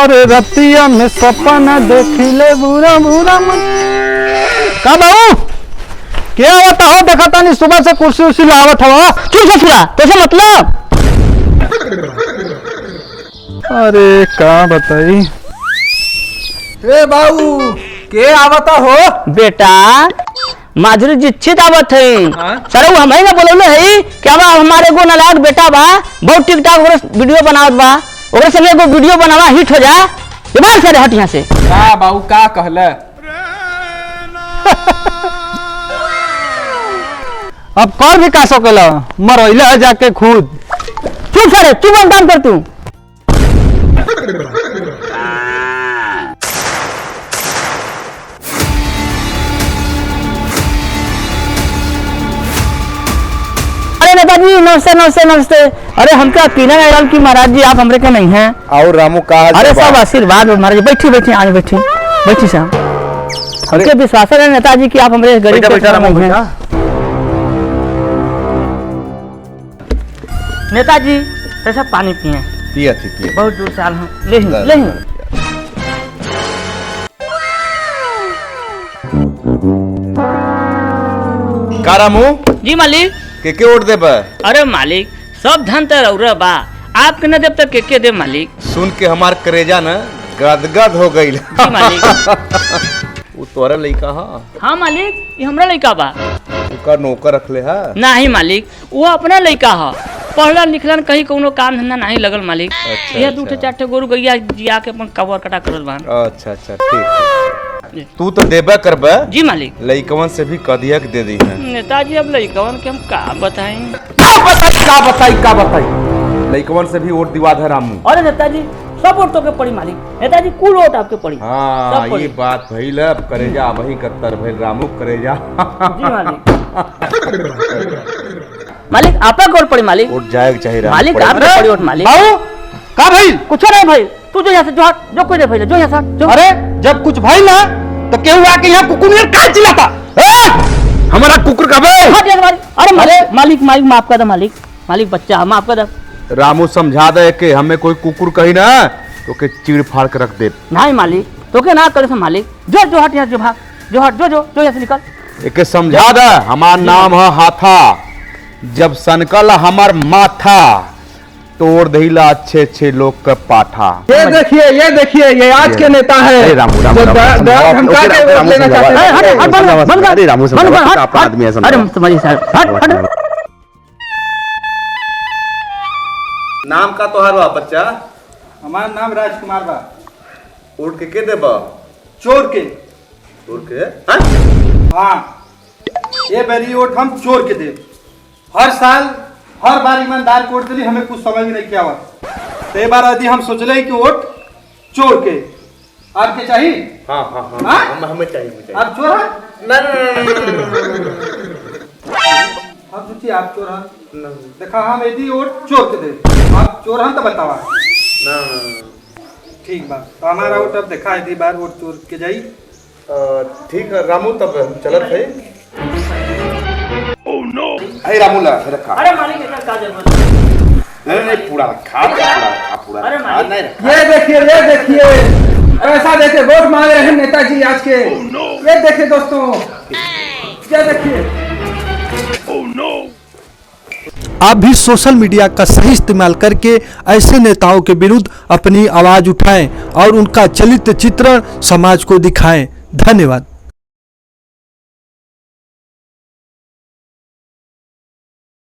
अरे रतिया में सपना देखिले बुरा बुरा मन। का बाबू क्या आवत हो? देखा तानी सुबह से कुर्सी उर्सी लावत हो। क्यों ससुरा कैसे मतलब? अरे का बताई ए बाबू के आवता हो? बेटा माधुरी दीक्षित आवत है। सर वो हमें ना बोलौले है क्या बा हमारे को नालायक बेटा बा बहुत टिकटॉक और वीडियो बनावत बा ओकरे संगे एगो वीडियो बनावा हिट हो जा। दिमाग से हट यहां से। का बाबू का कहले? अब कर भी का सकेला मरइला जाके खुद। चुप सर तू बंद कर तू। नेताजी नमस्ते नमस्ते नमस्ते। अरे हमका यकीन है कि महाराज जी आप हमरे के नहीं हैं। और रामू का अरे सब आशीर्वाद महाराज। बैठी बैठी आज बैठी बैठी साहब। हमके विश्वास है नेताजी कि आप हमरे गरीब हैं। नेताजी ऐसा पानी पिए। पिया थी पिया। बहुत दूर से आल हूँ। ले का रामू जी मालिक। के वोट दे बा? अरे मालिक सब धन तो रौरा बा आपके न देव तक के दे मालिक। सुन के हमार करेजा न गदगद हो गई। जी मालिक। वो तोरा लइका हा? हाँ मालिक ये हमरा लइका बा। उका नौकर रखले हा? नहीं मालिक वो अपना लइका हा। पढ़लन लिखलन कहीं कोनो काम धंधा नहीं लगल मालिक। यह दू चार ठे गोरु गैया जिया के अपन कवर कटा करल बा। अच्छा अच्छा ठीक। तू तो देबा करबा? जी मालिक। लइकवन से भी कदिया के दे दी है। नेताजी अब लइकवन के हम का बताएं? का बताई लइकवन से भी वोट दिवा है रामू। अरे नेताजी सब वोट तो के पड़ी मालिक। नेताजी कुल वोट आपके पड़ी। हाँ ये बात भइल करेजा वही कत्तर भइल रामू करेजा। जी मालिक। मालिक आपका वोट पड़ी मालिक। वोट जाएगा चाहिए मालिक आपका पड़ी वोट मालिक। बाबू का भइल? कुछ नहीं भाई तू जो यहाँ से जो कोई नहीं भाई जो यहाँ से जो। अरे जब कुछ भइल ना तो केहू आके यहाँ कुकुर का चिल्लाता। हमारा कुकुर का भाई। अरे मालिक मालिक माफ कर दे मालिक। मालिक बच्चा माफ कर दे। रामू समझा दे कि हमें कोई कुकुर कही ना तो के चीड़ फाड़ के रख दे। नहीं मालिक तो के ना करे से मालिक। जो हट यहाँ जो भाग जो हट जो यहाँ से निकल। एक समझा दे हमार नाम है हाथा। जब सनकल हमार माथा तोड़ दहीला अच्छे अच्छे लोग का पाठा। ये देखिए ये आज के नेता है। अरे रामू रामू नाम का तोहार बा बच्चा? हमारा नाम राजकुमार बा। वोट के देबा? चोर के। हाँ ये बेरी वोट हम चोर के दे। हर साल हर बार ईमानदार को वोट दिली हमें कुछ समझ नहीं क्या हुआ। तो ये बार यदि हम सोच रहे कि वोट चोर के आपके चाहिए। हाँ हमें चाहिए। आप चोर हैं? हम सोचिए आप चोर हैं। देखा हम यदि वोट चोर के दे आप चोर हैं तो बतावा। ठीक बात तो हमारा वोट अब देखा यदि बार वोट चोर के जाई। ठीक है रामू तब चलत है। अरे रामू ला रखा। अरे मालिक ऐसा का जरूरत नहीं पूरा पूरा। अरे मालिक ये देखिए पैसा देके वोट मांग रहे हैं नेताजी आज के। ये देखिए दोस्तों ये देखिए। आप भी सोशल मीडिया का सही इस्तेमाल करके ऐसे नेताओं के विरुद्ध अपनी आवाज उठाएं और उनका चलित चित्रण समाज को दिखाएं। धन्यवाद।